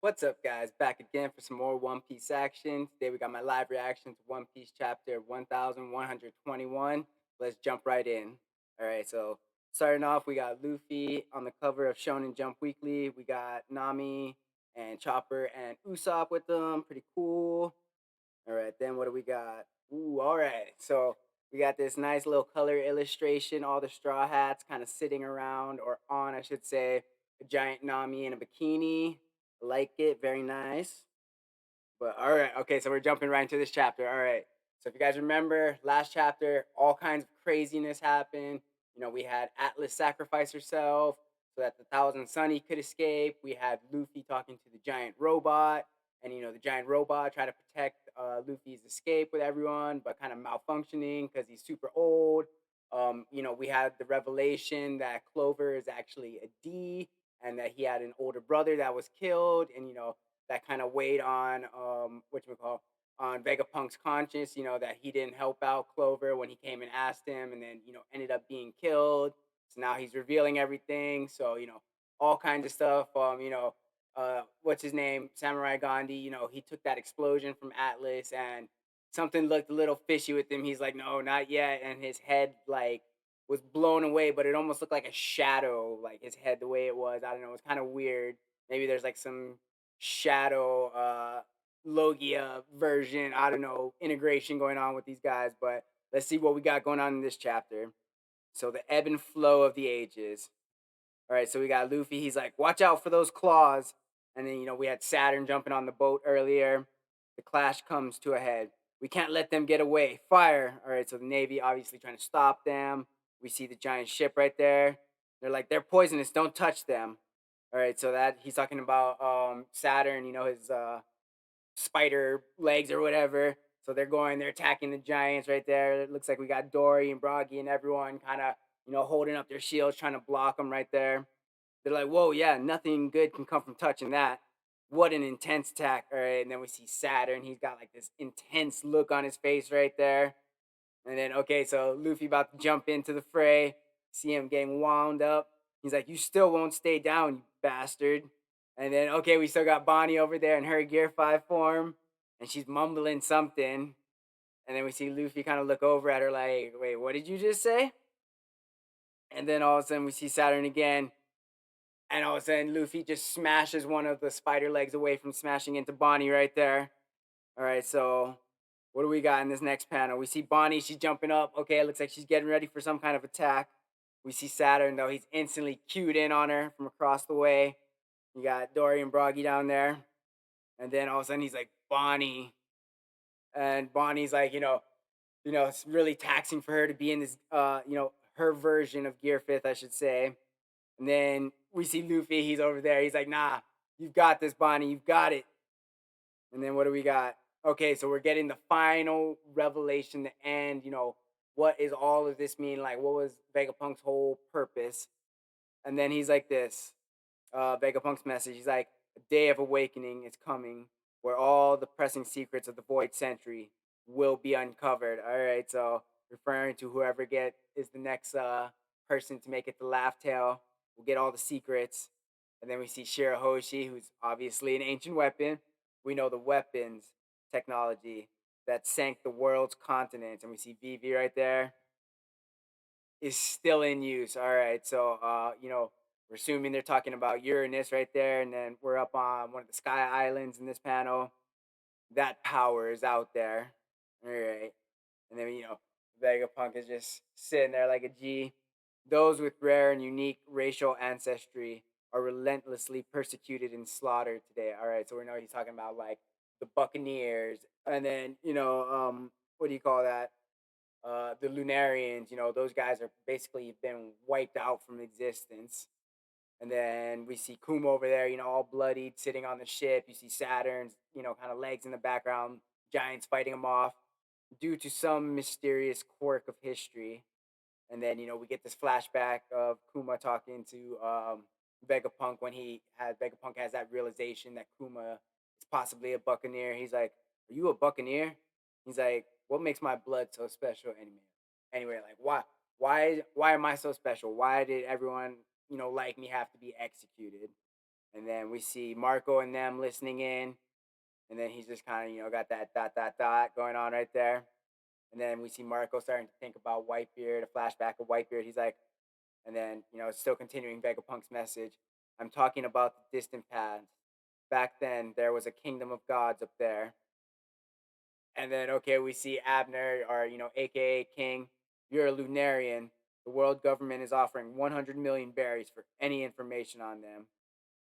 What's up, guys? Back again for some more One Piece action. Today we got my live reaction to One Piece chapter 1121. Let's jump right in. All right, so starting off, we got Luffy on the cover of Shonen Jump Weekly. We got Nami and Chopper and Usopp with them. Pretty cool. All right, then what do we got? Ooh, all right. So we got this nice little color illustration, all the straw hats kind of sitting around or on, I should say, a giant Nami in a bikini. Like it, very nice. But all right, okay, so we're jumping right into this chapter. All right. So if you guys remember last chapter, all kinds of craziness happened. We had Atlas sacrifice herself so that the Thousand Sunny could escape. We had Luffy talking to the giant robot, and the giant robot tried to protect Luffy's escape with everyone, but kind of malfunctioning because he's super old. We had the revelation that Clover is actually a D, and that he had an older brother that was killed, and that kind of weighed on what you call on Vegapunk's conscience, that he didn't help out Clover when he came and asked him, and then ended up being killed. So now he's revealing everything. So all kinds of stuff. What's his name? Samurai Gandhi. He took that explosion from Atlas, and something looked a little fishy with him. He's like, no, not yet, and his head like was blown away, but it almost looked like a shadow, like his head the way it was. I don't know. It was kind of weird. Maybe there's like some shadow Logia version, I don't know, integration going on with these guys, but let's see what we got going on in this chapter. So the ebb and flow of the ages. All right, so we got Luffy. He's like, watch out for those claws. And then, we had Saturn jumping on the boat earlier. The clash comes to a head. We can't let them get away. Fire. All right, so the Navy obviously trying to stop them. We see the giant ship right there. They're like, they're poisonous. Don't touch them. All right, so that he's talking about Saturn, his spider legs or whatever. So they're attacking the giants right there. It looks like we got Dory and Broggy and everyone kind of, holding up their shields, trying to block them right there. They're like, whoa, yeah, nothing good can come from touching that. What an intense attack. All right, and then we see Saturn. He's got like this intense look on his face right there. And then, okay, so Luffy about to jump into the fray. See him getting wound up. He's like, you still won't stay down, you bastard. And then, okay, we still got Bonnie over there in her Gear 5 form. And she's mumbling something. And then we see Luffy kind of look over at her like, wait, what did you just say? And then all of a sudden we see Saturn again. And all of a sudden Luffy just smashes one of the spider legs away from smashing into Bonnie right there. All right, so what do we got in this next panel? We see Bonnie, she's jumping up. Okay, it looks like she's getting ready for some kind of attack. We see Saturn, though. He's instantly cued in on her from across the way. You got Dory and Broggy down there. And then all of a sudden he's like, Bonnie. And Bonnie's like, it's really taxing for her to be in this, her version of Gear Fifth, I should say. And then we see Luffy, he's over there. He's like, nah, you've got this, Bonnie. You've got it. And then what do we got? Okay, so we're getting the final revelation, the end. What is all of this mean? Like, what was Vegapunk's whole purpose? And then he's like this, Vegapunk's message. He's like, a day of awakening is coming where all the pressing secrets of the Void Century will be uncovered. All right, so referring to whoever is the next person to make it to Laugh Tale will get all the secrets. And then we see Shirahoshi, who's obviously an ancient weapon. We know the weapons technology that sank the world's continents. And we see Vivi right there is still in use. All right. So, we're assuming they're talking about Uranus right there. And then we're up on one of the Sky Islands in this panel. That power is out there. All right. And then, Vegapunk is just sitting there like a G. Those with rare and unique racial ancestry are relentlessly persecuted and slaughtered today. All right. So we know he's talking about like the Buccaneers. And then, what do you call that? The Lunarians, those guys are basically been wiped out from existence. And then we see Kuma over there, all bloodied, sitting on the ship. You see Saturn's, kind of legs in the background, giants fighting him off due to some mysterious quirk of history. And then, we get this flashback of Kuma talking to Vegapunk when Vegapunk has that realization that Kuma is possibly a Buccaneer. He's like, are you a Buccaneer? He's like, what makes my blood so special anyway? Anyway, like why am I so special? Why did everyone, like me have to be executed? And then we see Marco and them listening in, and then he's just kind of got that dot dot dot going on right there. And then we see Marco starting to think about Whitebeard, a flashback of Whitebeard. He's like, and then still continuing Vegapunk's message. I'm talking about the distant past. Back then, there was a kingdom of gods up there. And then okay, we see Abner, or AKA King. You're a Lunarian. The world government is offering 100 million berries for any information on them.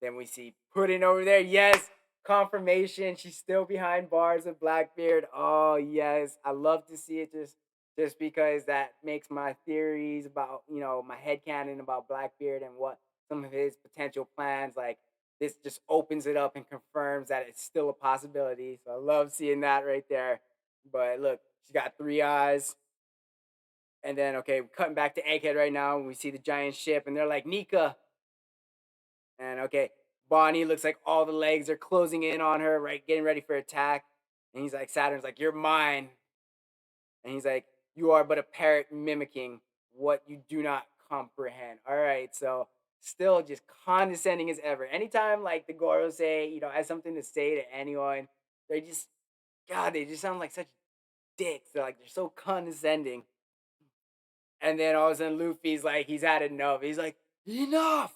Then we see Puddin over there. Yes, confirmation. She's still behind bars with Blackbeard. Oh yes, I love to see it just because that makes my theories about my headcanon about Blackbeard and what some of his potential plans like. This just opens it up and confirms that it's still a possibility. So I love seeing that right there. But look, she's got three eyes. And then okay, cutting back to Egghead right now, and we see the giant ship, and they're like Nika, and okay, Bonnie looks like all the legs are closing in on her, right, getting ready for attack. And he's like, Saturn's like, you're mine. And he's like, you are but a parrot mimicking what you do not comprehend. All right, so still just condescending as ever. Anytime like the Gorosei, has something to say to anyone, they just, God, they just sound like such dicks. They're so condescending. And then all of a sudden, Luffy's like, he's had enough. He's like, enough.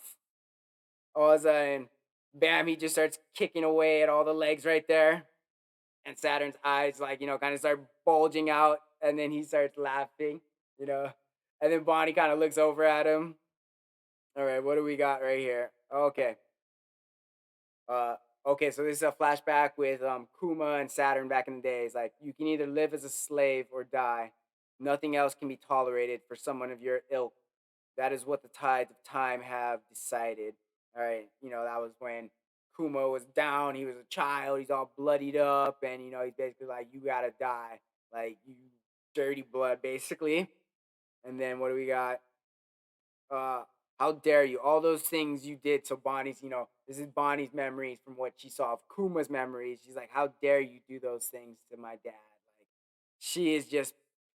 All of a sudden, bam, he just starts kicking away at all the legs right there. And Saturn's eyes, like, kind of start bulging out. And then he starts laughing, you know. And then Bonnie kind of looks over at him. All right, what do we got right here? Okay. Uh, okay, so this is a flashback with Kuma and Saturn back in the days. Like, you can either live as a slave or die. Nothing else can be tolerated for someone of your ilk. That is what the tides of time have decided. All right, that was when Kuma was down. He was a child. He's all bloodied up, and he's basically like, "You gotta die, like you dirty blood, basically." And then what do we got? Uh, how dare you? All those things you did. So Bonnie's, this is Bonnie's memories from what she saw of Kuma's memories. She's like, "How dare you do those things to my dad?" Like, she is just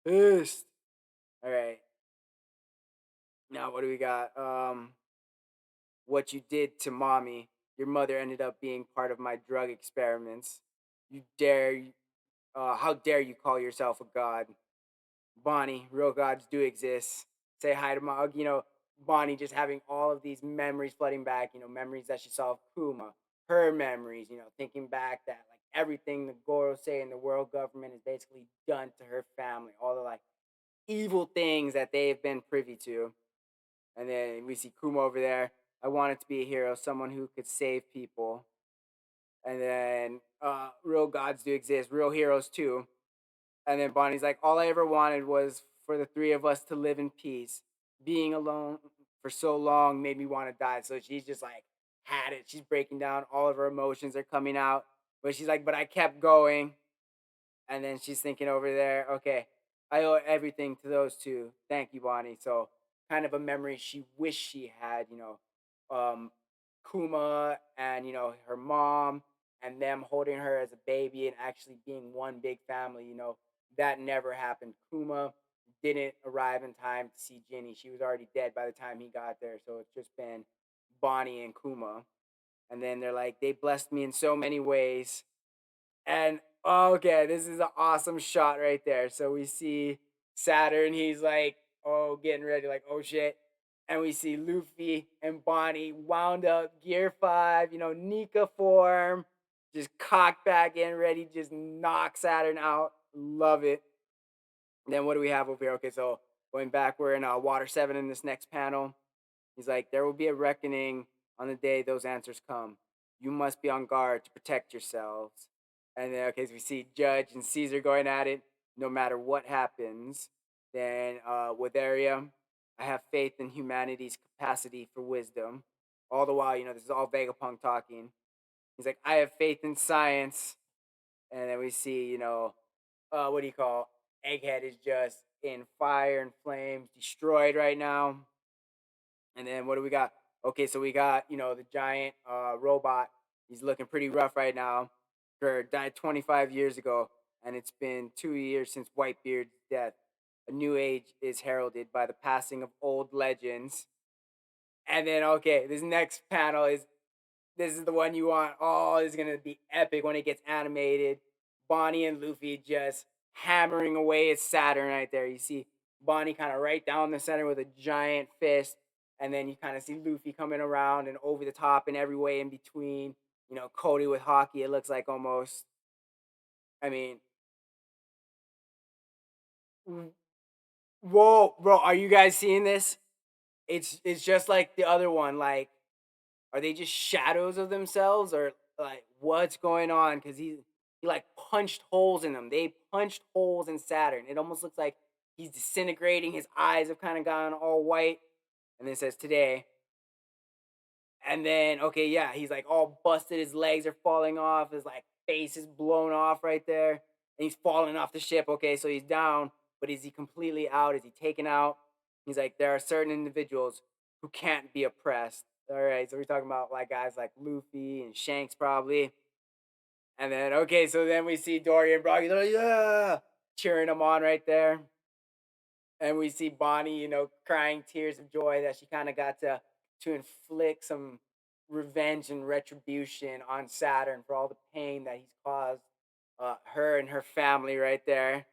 pissed. All right, now what do we got? What you did to mommy. Your mother ended up being part of my drug experiments. You dare, how dare you call yourself a god? Bonnie, real gods do exist. Say hi to Mog. Bonnie just having all of these memories flooding back, memories that she saw of Kuma, her memories, thinking back that like everything the Gorosei and the world government has basically done to her family, all the like evil things that they've been privy to. And then we see Kuma over there. I wanted to be a hero, someone who could save people. And then real gods do exist, real heroes too. And then Bonnie's like, all I ever wanted was for the three of us to live in peace. Being alone for so long made me want to die. So she's just like, had it. She's breaking down. All of her emotions are coming out. But she's like, but I kept going. And then she's thinking over there, okay, I owe everything to those two. Thank you, Bonnie. So kind of a memory she wished she had, Kuma and her mom and them holding her as a baby and actually being one big family. That never happened. Kuma didn't arrive in time to see Ginny. She was already dead by the time he got there. So it's just been Bonnie and Kuma. And then they're like, they blessed me in so many ways. And okay, this is an awesome shot right there. So we see Saturn, he's like, oh, getting ready, like, oh shit. And we see Luffy and Bonnie wound up gear 5, Nika form, just cocked back in, ready, just knock Saturn out. Love it. And then what do we have over here? Okay, so going back, we're in Water 7 in this next panel. He's like, there will be a reckoning on the day those answers come. You must be on guard to protect yourselves. And then, okay, so we see Judge and Caesar going at it. No matter what happens, then with Area, I have faith in humanity's capacity for wisdom. All the while, this is all Vegapunk talking. He's like, I have faith in science. And then we see, what do you call? Egghead is just in fire and flames, destroyed right now. And then what do we got? Okay, so we got, the giant robot. He's looking pretty rough right now. Died 25 years ago, and it's been 2 years since Whitebeard's death. A new age is heralded by the passing of old legends. And then, okay, this next panel is this is the one you want. Oh, this is gonna be epic when it gets animated. Bonnie and Luffy just hammering away at Saturn right there. You see Bonnie kind of right down the center with a giant fist, and then you kind of see Luffy coming around and over the top and every way in between. You know, Cody with hockey. It looks like almost. I mean, whoa, bro, are you guys seeing this? It's just like the other one. Like, are they just shadows of themselves, or like what's going on? Because he like punched holes in them. They punched holes in Saturn. It almost looks like he's disintegrating. His eyes have kind of gone all white, and then it says today. And then okay, yeah, he's like all busted. His legs are falling off. His like face is blown off right there, and he's falling off the ship. Okay, so he's down, but is he completely out? Is he taken out? He's like, there are certain individuals who can't be oppressed. All right, so we're talking about like guys like Luffy and Shanks probably. And then okay, so then we see Dory and Broggy. They're like, yeah, cheering him on right there. And we see Bonnie, you know, crying tears of joy that she kind of got to inflict some revenge and retribution on Saturn for all the pain that he's caused her and her family right there.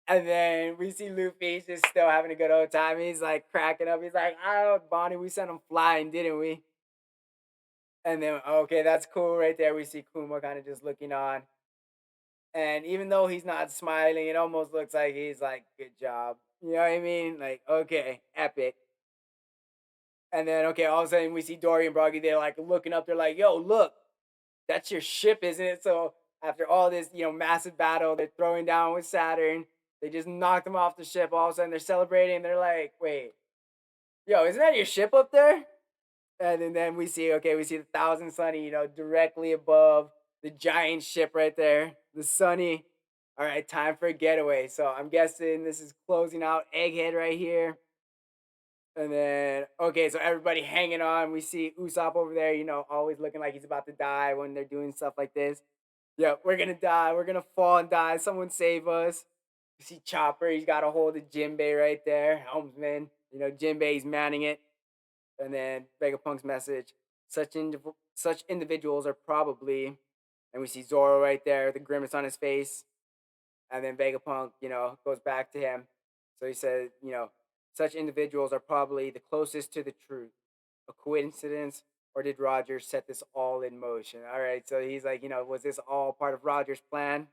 And then we see Luffy just still having a good old time. He's like cracking up. He's like, "Oh, Bonnie, we sent him flying, didn't we?" And then okay, that's cool right there. We see Kuma kind of just looking on. And even though he's not smiling, it almost looks like he's like, good job. You know what I mean? Like, okay, epic. And then, okay, all of a sudden we see Dory and Broggy. They're like looking up. They're like, yo, look, that's your ship, isn't it? So after all this, you know, massive battle, they're throwing down with Saturn. They just knocked them off the ship. All of a sudden they're celebrating. They're like, wait, yo, isn't that your ship up there? And then we see, okay, we see the Thousand Sunny, you know, directly above the giant ship right there, the Sunny. All right, time for a getaway. So I'm guessing this is closing out Egghead right here. And then, okay, so everybody hanging on. We see Usopp over there, you know, always looking like he's about to die when they're doing stuff like this. Yeah, we're gonna die. We're gonna fall and die. Someone save us. You see Chopper, he's got a hold of Jinbei right there. Helmsman, you know, Jinbei's manning it. And then Vegapunk's message: such individuals are probably, and we see Zoro right there, the grimace on his face. And then Vegapunk, you know, goes back to him. So he said, you know, such individuals are probably the closest to the truth. A coincidence, or did Rogers set this all in motion? All right, so he's like, you know, was this all part of Rogers' plan?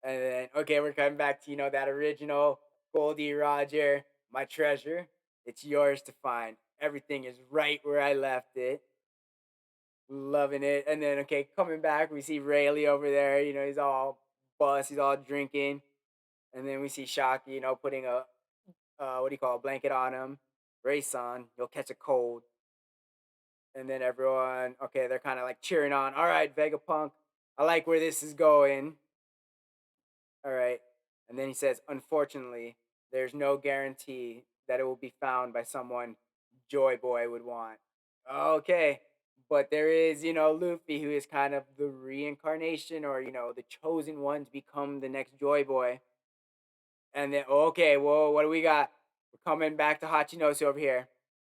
And then, okay, we're coming back to, you know, that original Goldie Roger, my treasure. It's yours to find. Everything is right where I left it. Loving it. And then, okay, coming back, we see Rayleigh over there. You know, he's all bust, he's all drinking. And then we see Shocky, you know, putting a, what do you call it, a blanket on him. Race on, you'll catch a cold. And then everyone, okay, they're kind of like cheering on. All right, Vegapunk, I like where this is going. All right. And then he says, unfortunately, there's no guarantee that it will be found by someone Joy Boy would want. Okay. But there is, you know, Luffy, who is kind of the reincarnation or, you know, the chosen one to become the next Joy Boy. And then, okay, whoa, what do we got? We're coming back to Hachinosu over here.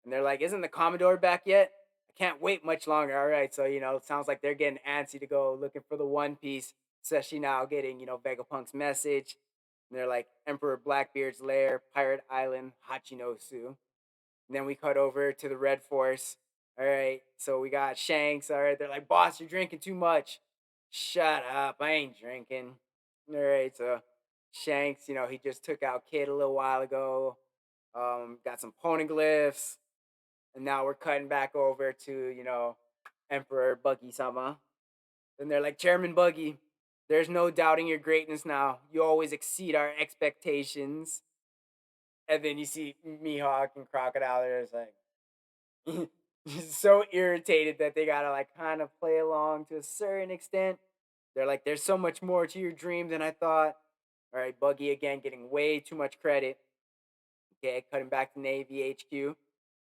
And they're like, isn't the Commodore back yet? I can't wait much longer. All right. So, you know, it sounds like they're getting antsy to go looking for the One Piece, especially now getting, you know, Vegapunk's message. And they're like, Emperor Blackbeard's lair, Pirate Island, Hachinosu. And then we cut over to the Red Force. All right. So we got Shanks. All right. They're like, boss, you're drinking too much. Shut up. I ain't drinking. All right. So Shanks, you know, he just took out Kid a little while ago. Got some poneglyphs. And now we're cutting back over to, you know, Emperor Buggy Sama. And they're like, Chairman Buggy, there's no doubting your greatness now. You always exceed our expectations. And then you see Mihawk and Crocodile. They're just like, so irritated that they gotta like kind of play along to a certain extent. They're like, there's so much more to your dream than I thought. All right, Buggy again getting way too much credit. Okay, cutting back to Navy HQ.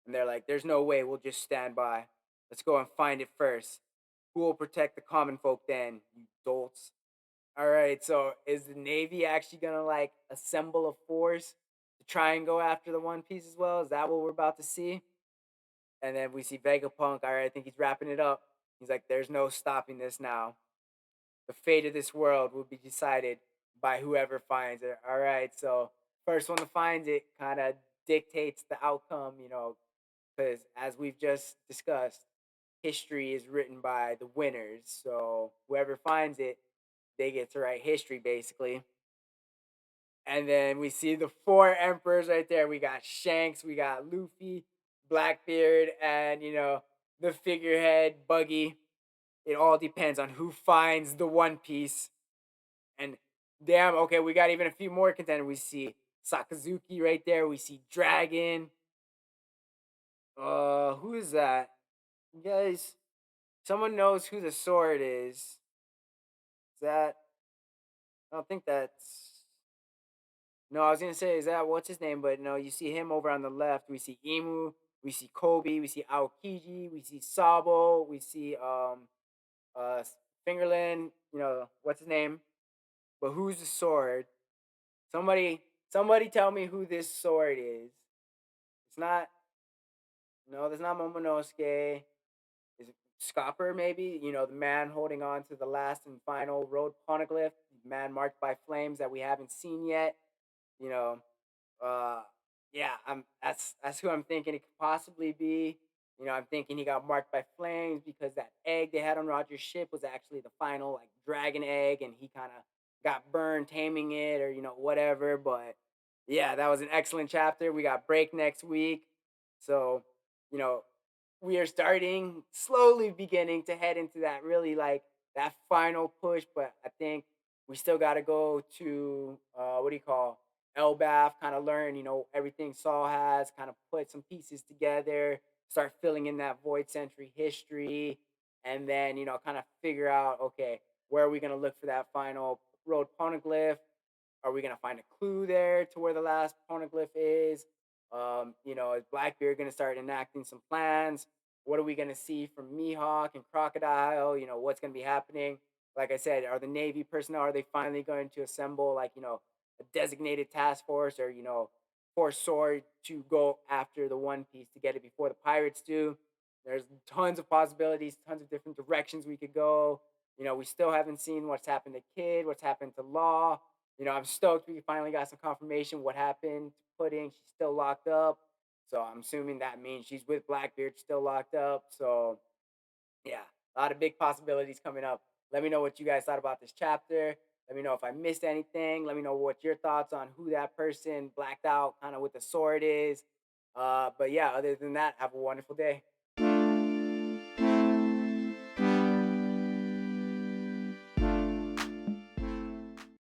And they're like, there's no way we'll just stand by. Let's go and find it first. Who will protect the common folk then, you dolts? All right, so is the Navy actually gonna like assemble a force to try and go after the One Piece as well? Is that what we're about to see? And then we see Vegapunk. All right, I think he's wrapping it up. He's like, "There's no stopping this now. The fate of this world will be decided by whoever finds it." All right, so first one to find it kind of dictates the outcome, because as we've just discussed, history is written by the winners. So whoever finds it, they get to write history basically. And then we see the four emperors right there. We got Shanks, we got Luffy, Blackbeard, and the figurehead Buggy. It all depends on who finds the One Piece. And damn, okay, we got even a few more contenders. We see Sakazuki right there. We see Dragon. Who is that? You guys, someone knows who the sword is. Is that? I don't think that's. No, I was gonna say, is that what's his name? But no, you see him over on the left. We see Emu. We see Kobe. We see Aokiji. We see Sabo. We see uh Fingerlin. What's his name? But who's the sword? Somebody tell me who this sword is. It's not. No, that's not Momonosuke. Is it Scopper maybe? The man holding on to the last and final road poneglyph, the man marked by flames that we haven't seen yet. You know, uh, yeah, that's who I'm thinking it could possibly be. I'm thinking he got marked by flames because that egg they had on Roger's ship was actually the final like dragon egg, and he kind of got burned taming it, or whatever. But yeah, that was an excellent chapter. We got break next week, so you know we are starting slowly beginning to head into that really like that final push. But I think we still got to go to what do you call Elbath, kind of learn, everything Saul has, kind of put some pieces together, start filling in that void century history, and then, kind of figure out, okay, where are we going to look for that final road poneglyph? Are we going to find a clue there to where the last poneglyph is? Is Blackbeard going to start enacting some plans? What are we going to see from Mihawk and Crocodile? What's going to be happening? Like I said, are the Navy personnel, are they finally going to assemble, like, a designated task force, or force Sword to go after the One Piece to get it before the pirates do? There's tons of possibilities, tons of different directions we could go. We still haven't seen what's happened to Kid, what's happened to Law. I'm stoked we finally got some confirmation what happened to Pudding. She's still locked up, so I'm assuming that means she's with Blackbeard, still locked up. So yeah, a lot of big possibilities coming up. Let me know what you guys thought about this chapter. Let me know if I missed anything. Let me know what your thoughts on who that person blacked out kind of with the sword is. But yeah, other than that, have a wonderful day.